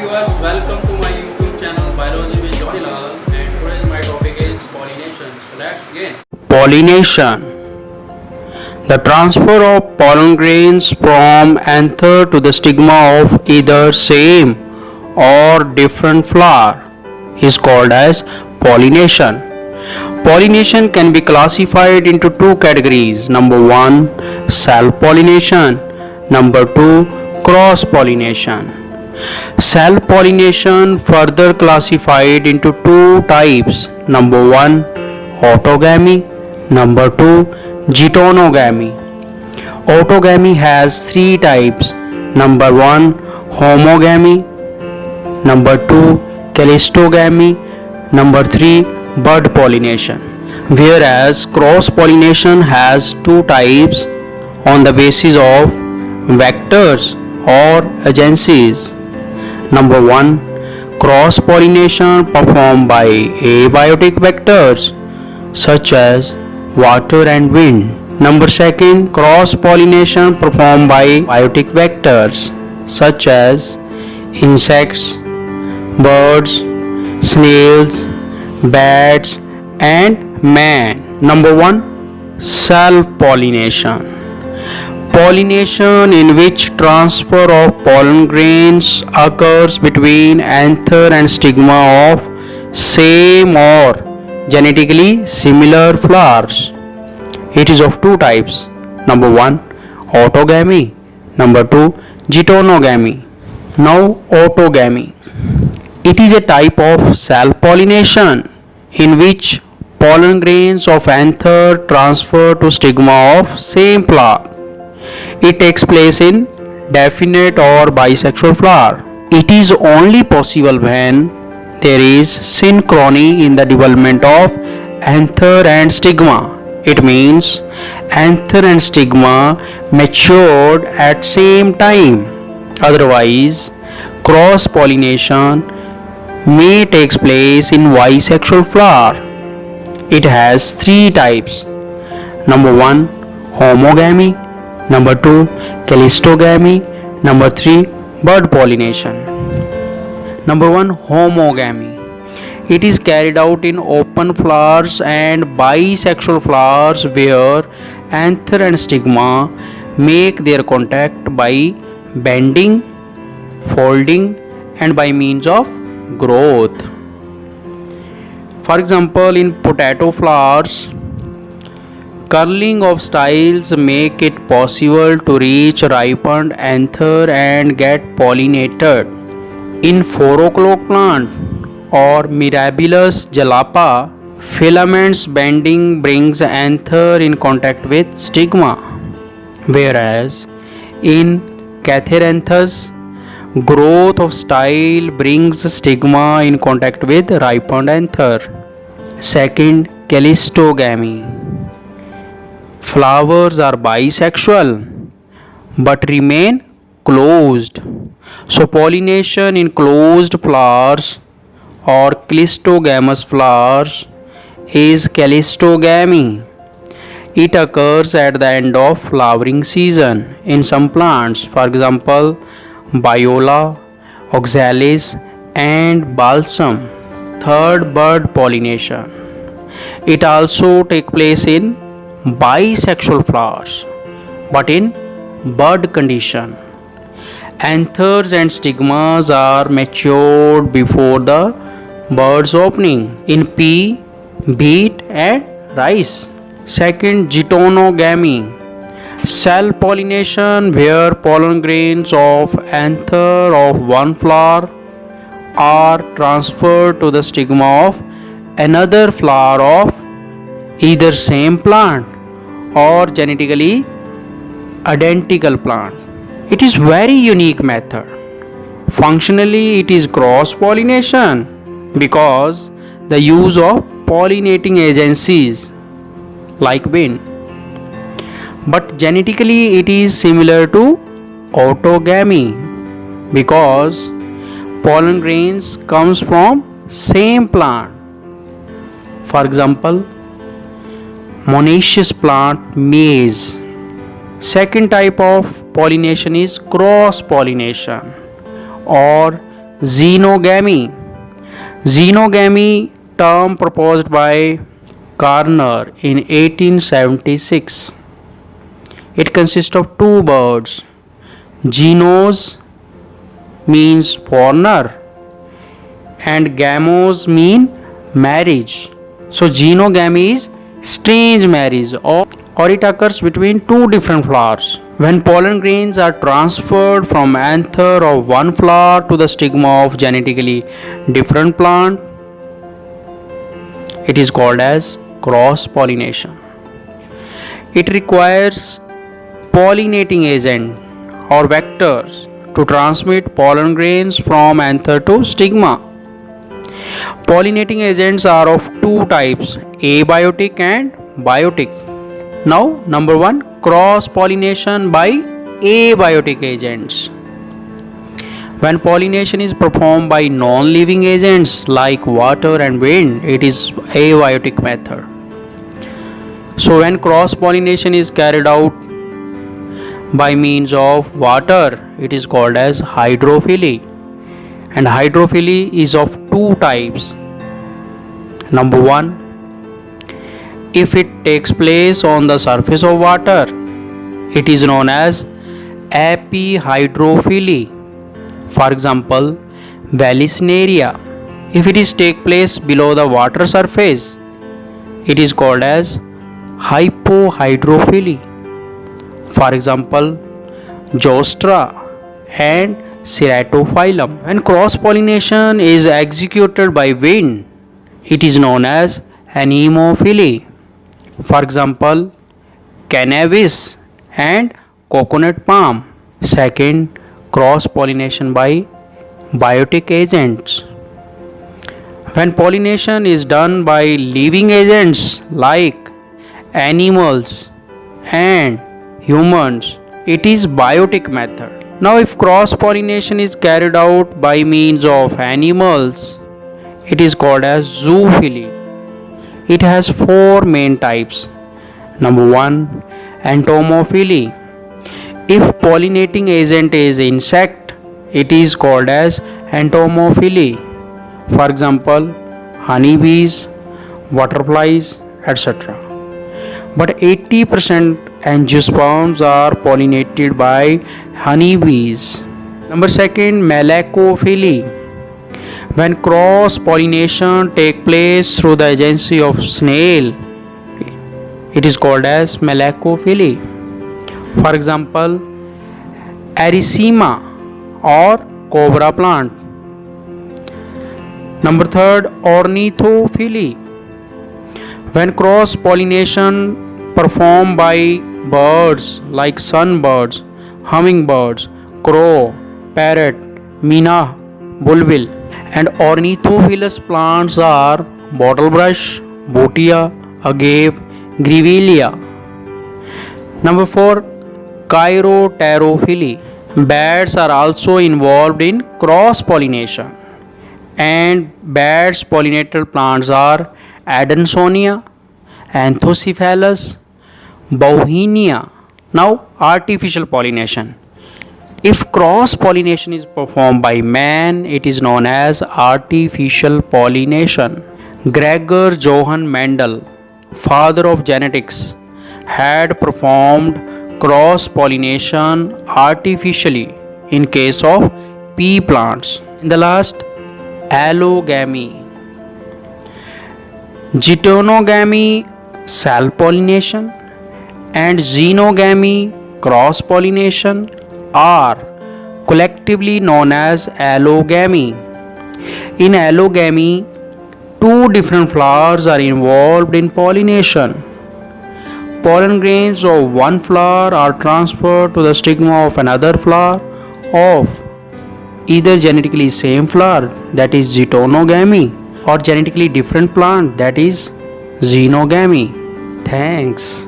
viewers, welcome to my YouTube channel Biology with Johnny Lal, and today's my topic is pollination. So let's begin. Pollination. The transfer of pollen grains from anther to the stigma of either same or different flower is called as pollination. Pollination can be classified into two categories. Number 1, self-pollination. Number 2, cross-pollination. Self-pollination further classified into two types. Number 1, autogamy. Number 2, geitonogamy. Autogamy has three types. Number 1, homogamy. Number 2, calistogamy. Number 3, bud pollination. Whereas cross pollination has two types on the basis of vectors or agencies. Number 1, cross pollination performed by abiotic vectors such as water and wind. Number 2, cross pollination performed by biotic vectors such as insects, birds, snails, bats and man. Number 1, self-pollination. Pollination in which transfer of pollen grains occurs between anther and stigma of same or genetically similar flowers. It is of two types. Number 1, autogamy. Number 2, geitonogamy. Now autogamy. It is a type of self-pollination in which pollen grains of anther transfer to stigma of same flower. It takes place in definite or bisexual flower. It is only possible when there is synchrony in the development of anther and stigma. It means anther and stigma matured at same time. Otherwise, cross pollination may takes place in bisexual flower. It has three types. Number 1, homogamy. Number 2, calistogamy. Number 3, bud pollination. Number 1, homogamy. It is carried out in open flowers and bisexual flowers where anther and stigma make their contact by bending, folding and by means of growth. For example, in potato flowers, curling of styles make it possible to reach ripened anther and get pollinated. In 4 o'clock plant or Mirabilis jalapa, filaments bending brings anther in contact with stigma, whereas in Catharanthus, growth of style brings stigma in contact with ripened anther. Second, calistogamy. Flowers are bisexual but remain closed. So pollination in closed flowers or calistogamous flowers is calistogamy. It occurs at the end of flowering season in some plants, for example, Viola, Oxalis and Balsam. Third, bud pollination. It also takes place in bisexual flowers but in bud condition. Anthers and stigmas are matured before the bud's opening in pea, beet and rice. Second, geitonogamy. Self-pollination where pollen grains of anther of one flower are transferred to the stigma of another flower of either same plant or genetically identical plant. It is very unique method. Functionally, it is cross pollination because the use of pollinating agencies like wind. But genetically it is similar to autogamy because pollen grains comes from same plant. For example, monoecious plant maize. Second type of pollination is cross pollination or xenogamy. Xenogamy term proposed by Garner in 1876. It consists of two words. Xenos means foreigner and gamos mean marriage. So xenogamy is strange marriage or it occurs between two different flowers. When pollen grains are transferred from anther of one flower to the stigma of genetically different plant, it is called as cross pollination. It requires pollinating agent or vectors to transmit pollen grains from anther to stigma. Pollinating agents are of two types, abiotic and biotic. Now, number one, cross pollination by abiotic agents. When pollination is performed by non-living agents like water and wind, it is abiotic method. So when cross pollination is carried out by means of water, it is called as hydrophily. And hydrophily is of two types. Number one, if it takes place on the surface of water, it is known as epihydrophily. For example, Vallisneria. If it is take place below the water surface, it is called as hypohydrophily. For example, Zostera and Ceratophyllum. When cross pollination is executed by wind, it is known as anemophily. For example, cannabis and coconut palm. Second, cross pollination by biotic agents. When pollination is done by living agents like animals and humans, it is biotic method. Now if cross pollination is carried out by means of animals, it is called as zoophily. It has four main types. Number one, entomophily. If pollinating agent is insect, it is called as entomophily. For example, honeybees, butterflies, etc. But 80% angiosperms are pollinated by honeybees. Number second, malacophily. When cross pollination take place through the agency of snail, it is called as malacophily. For example, Erythema or cobra plant. Number third, ornithophily. When cross pollination performed by birds like sunbirds, hummingbirds, crow, parrot, mina, bulbul, and ornithophilous plants are bottlebrush, botia, agave, grevillea. Number 4, chiroterophily. Bats are also involved in cross pollination, and bats pollinated plants are Adansonia, Anthocephalus, Bauhinia. Now, artificial pollination. If cross pollination is performed by man, it is known as artificial pollination. Gregor Johann Mendel, father of genetics, had performed cross pollination artificially in case of pea plants. In the last, allogamy. Geitonogamy, self pollination, and xenogamy, cross pollination, are collectively known as allogamy. In allogamy, two different flowers are involved in pollination. Pollen grains of one flower are transferred to the stigma of another flower of either genetically same flower, that is geitonogamy, or genetically different plant, that is xenogamy. Thanks.